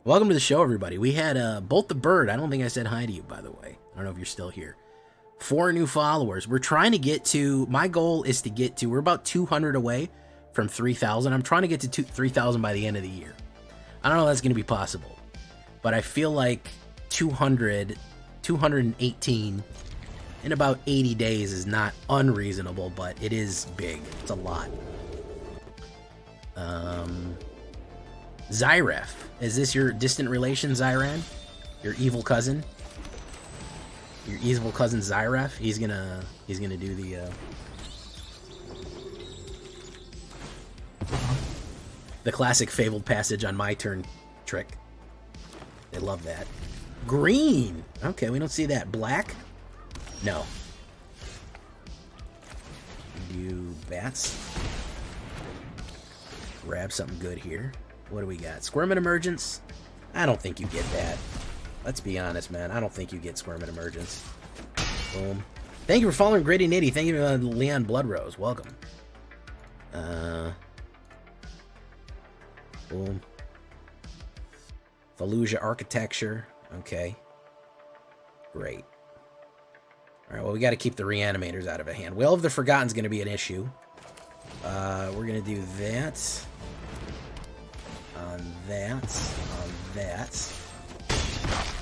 Welcome to the show, everybody. We had Bolt the Bird. I don't think I said hi to you, by the way. I don't know if you're still here. 4 new followers. We're trying to get to, my goal is to get to, we're about 200 away from 3,000. I'm trying to get to 3,000 by the end of the year. I don't know if that's going to be possible, but I feel like 218 in about 80 days is not unreasonable, but it is big. It's a lot. Zyref. Is this your distant relation, Zyran? Your evil cousin? Your evil cousin Zyref? He's gonna do the classic fabled passage on my turn trick. They love that. Green. Okay, we don't see that. Black? No. You bats. Grab something good here. What do we got? Squirming Emergence? I don't think you get that. Let's be honest, man. I don't think you get Squirming Emergence. Boom. Thank you for following Grady Nitty. Thank you, Leon Bloodrose. Welcome. Boom. Fallujah Architecture. Okay. Great. Alright, well, we got to keep the Reanimators out of a hand. Will of the Forgotten's going to be an issue. We're going to do that. On that. On that.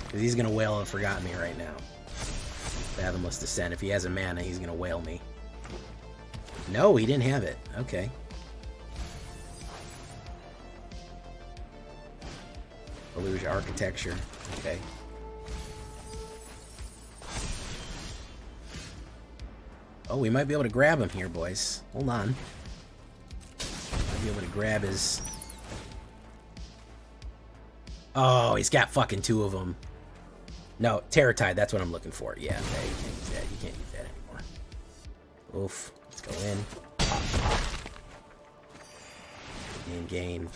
Because he's going to Wail of the Forgotten me right now. Fathomless Descent. If he has a mana, he's going to Wail me. No, he didn't have it. Okay. Fallujah Architecture. Okay. Oh, we might be able to grab him here, boys. Hold on. Might be able to grab his... Oh, he's got fucking two of them. No, Terratide, that's what I'm looking for. Yeah, okay, you can't use that. You can't use that anymore. Oof. Let's go in. Gain.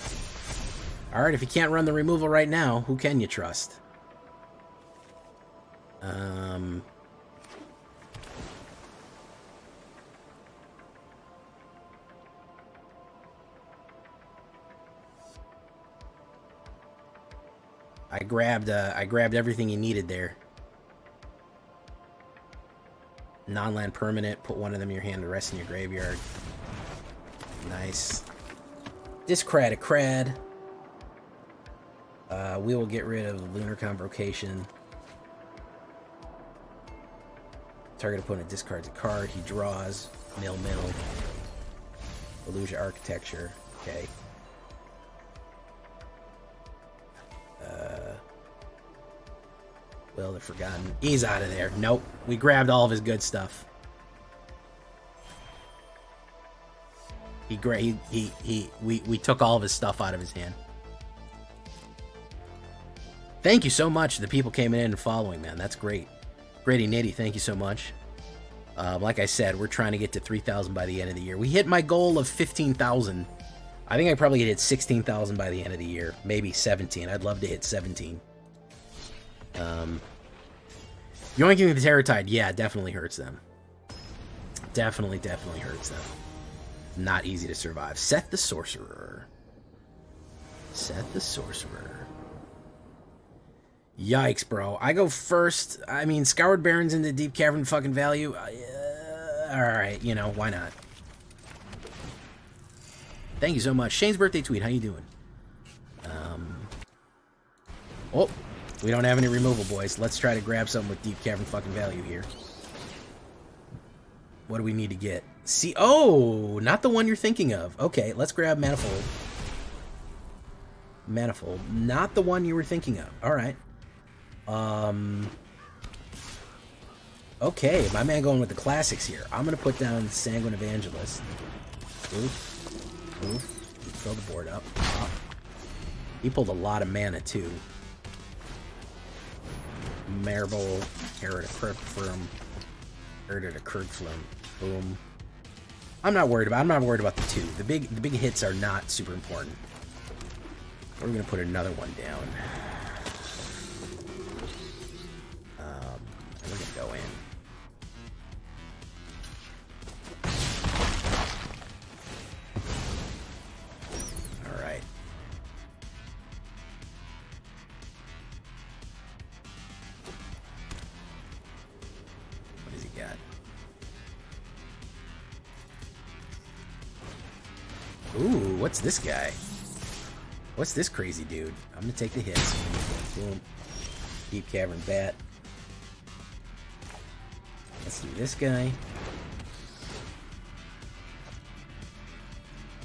Alright, if you can't run the removal right now, who can you trust? I grabbed everything you needed there. Non-land permanent, put one of them in your hand, the rest in your graveyard. Nice. Discrad a crad. We will get rid of Lunar Convocation. Target opponent discards a card. He draws. Mill. Fallujah Architecture. Okay. Well, they're forgotten. He's out of there. Nope. We grabbed all of his good stuff. We took all of his stuff out of his hand. Thank you so much, the people coming in and following, man. That's great. Grady Nitty, thank you so much. Like I said, we're trying to get to 3,000 by the end of the year. We hit my goal of 15,000. I think I probably hit 16,000 by the end of the year. Maybe 17. I'd love to hit 17. Yoinking the Terratide, yeah, definitely hurts them. Definitely hurts them. Not easy to survive. Seth the Sorcerer. Yikes, bro. I go first. I mean, Scoured Barrens into Deep Cavern fucking value. Alright, you know, why not? Thank you so much. Shane's birthday tweet, how you doing? Oh, we don't have any removal, boys. Let's try to grab something with Deep Cavern fucking value here. What do we need to get? See, oh, not the one you're thinking of. Okay, let's grab Manifold. Not the one you were thinking of. Alright. Okay, my man going with the classics here. I'm gonna put down Sanguine Evangelist. Oof. Fill the board up. He pulled a lot of mana too. Marble, Error to Kurgflim. Boom. I'm not worried about the two. The big hits are not super important. We're gonna put another one down. And we're gonna go in. Alright. What has he got? Ooh, what's this guy? What's this crazy dude? I'm gonna take the hits. Boom. Deep Cavern Bat. Let's do this guy.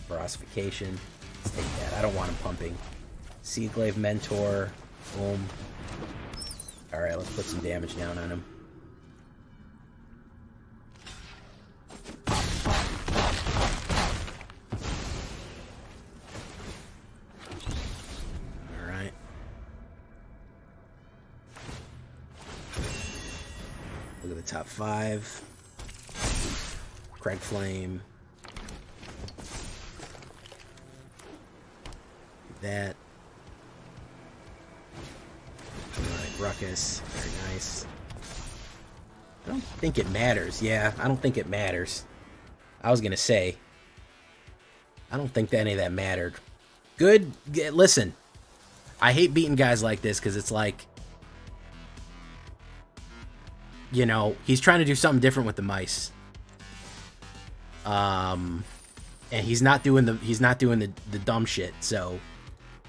Ferocification. Let's take that. I don't want him pumping. Seaglaive Mentor. Boom. Alright, let's put some damage down on him. Alright. Look at the top 5. Craig Flame. That. Alright, Ruckus. Very nice. I don't think it matters. Yeah, I don't think it matters. I was gonna say. I don't think that any of that mattered. Good. Listen. I hate beating guys like this because it's like, you know, he's trying to do something different with the mice. And he's not doing the dumb shit. So,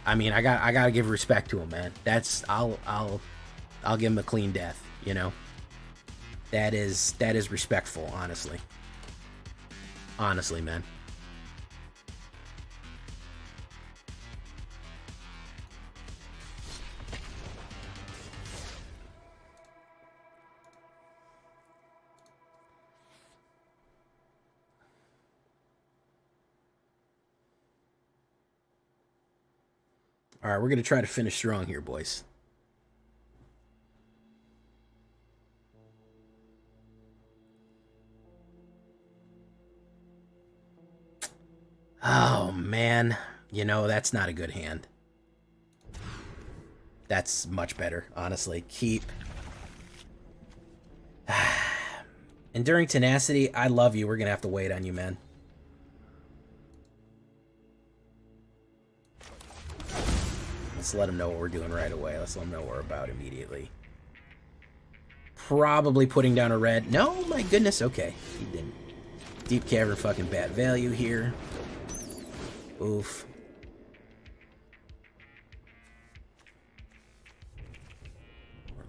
I mean, I gotta give respect to him, man. That's I'll give him a clean death. You know, that is respectful, honestly. Honestly, man. All right, we're going to try to finish strong here, boys. Oh, man. You know, that's not a good hand. That's much better, honestly. Keep. Enduring Tenacity, I love you. We're going to have to wait on you, man. Let's let him know what we're doing right away. Let's let him know what we're about immediately. Probably putting down a red. No, my goodness. Okay, he didn't. Deep Cavern fucking bad value here. Oof.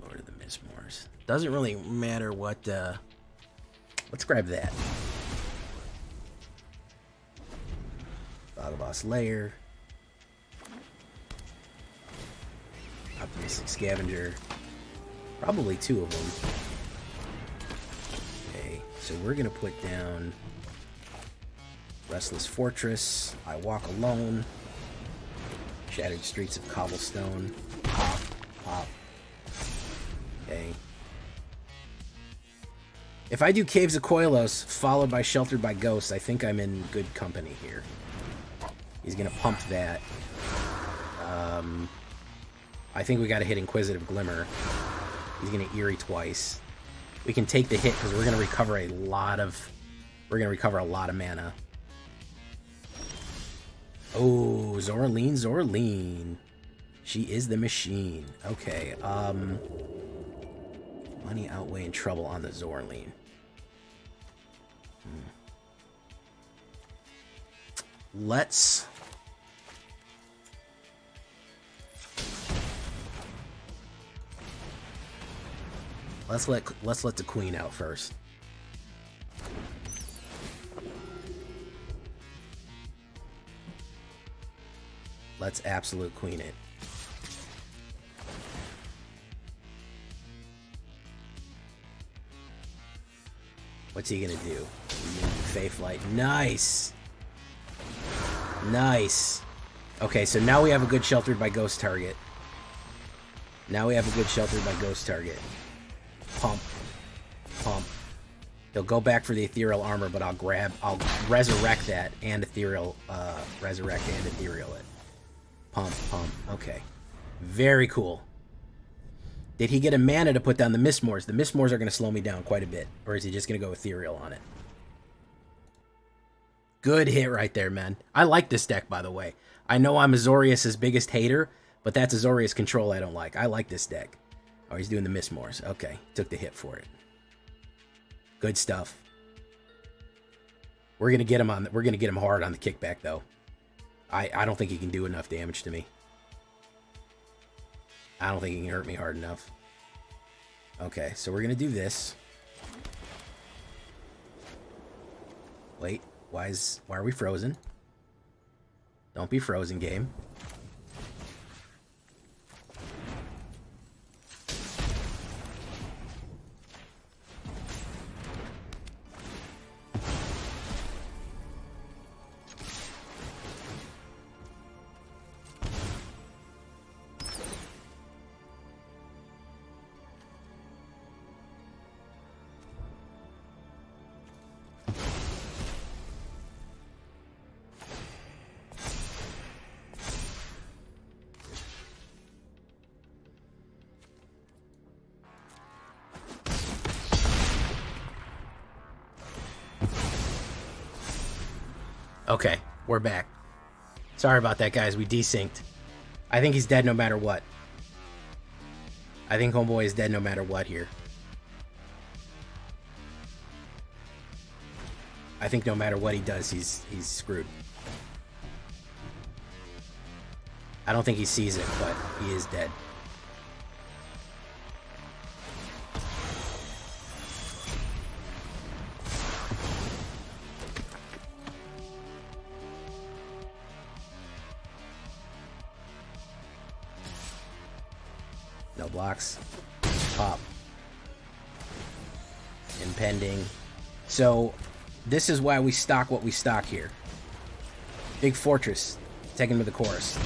Warlord of the Mistmoors. Doesn't really matter what, let's grab that. Boss Lair. Optimistic Scavenger. Probably 2 of them. Okay, so we're going to put down Restless Fortress, I Walk Alone, Shattered Streets of Cobblestone, Pop, Pop. Okay. If I do Caves of Koilos, followed by Sheltered by Ghosts, I think I'm in good company here. He's going to pump that. I think we got to hit Inquisitive Glimmer. He's going to Eerie twice. We can take the hit because we're going to recover a lot of... We're going to recover a lot of mana. Oh, Zorleen, Zorleen. She is the machine. Okay, money outweighing trouble on the Zorleen. Let's... Let's let the queen out first. Let's absolute queen it. What's he gonna do? Faithlight. Nice. Nice. Okay, so now we have a good Sheltered by Ghost target. Now we have a good Sheltered by Ghost target. Pump. Pump. He'll go back for the Ethereal Armor, but I'll resurrect that and Ethereal, resurrect and Ethereal it. Pump, pump. Okay. Very cool. Did he get a mana to put down the Mistmoors? The Mistmoors are going to slow me down quite a bit. Or is he just going to go Ethereal on it? Good hit right there, man. I like this deck, by the way. I know I'm Azorius' biggest hater, but that's Azorius control I don't like. I like this deck. Oh, he's doing the Mistmoors. Okay, took the hit for it. Good stuff. We're gonna get him hard on the kickback though. I don't think he can do enough damage to me. I don't think he can hurt me hard enough. Okay, so we're gonna do this. Wait, why are we frozen? Don't be frozen, game. Okay, we're back. Sorry about that, guys. We desynced. I think he's dead no matter what. I think homeboy is dead no matter what here. I think no matter what he does, he's screwed. I don't think he sees it, but he is dead. No blocks. Pop. Impending. So, this is why we stock what we stock here. Big Fortress. Take him to the chorus.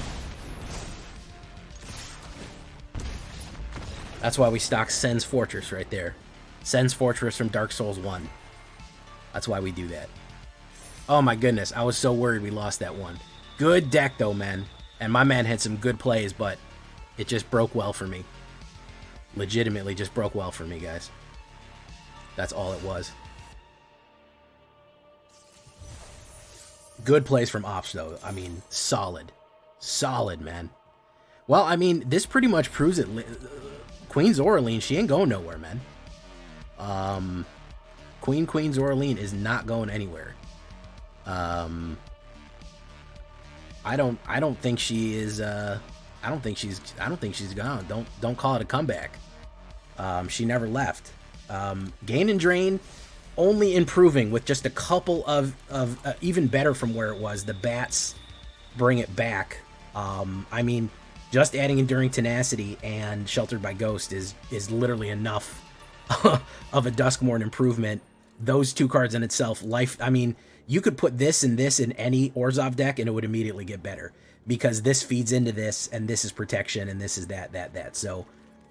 That's why we stock Sen's Fortress right there. Sen's Fortress from Dark Souls 1. That's why we do that. Oh my goodness, I was so worried we lost that one. Good deck though, man. And my man had some good plays, but it just broke well for me. Legitimately just broke well for me, guys. That's all it was. Good plays from Ops, though. I mean, solid. Solid, man. Well, I mean, this pretty much proves it. Queen Zoraline, she ain't going nowhere, man. Queen Zoraline is not going anywhere. I don't think she is, I don't think she's gone. Don't call it a comeback. She never left. Gain and Drain only improving with just a couple of even better from where it was. The bats bring it back. I mean, just adding Enduring Tenacity and Sheltered by Ghost is literally enough of a Duskmourn improvement. Those two cards in itself, I mean, you could put this in any Orzhov deck and it would immediately get better because this feeds into this and this is protection and this is that. So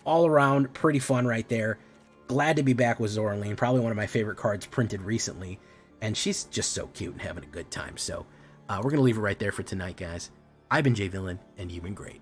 all around, pretty fun right there. Glad to be back with Zoraline, probably one of my favorite cards printed recently. And she's just so cute and having a good time. So we're going to leave it right there for tonight, guys. I've been Jay Villain, and you've been great.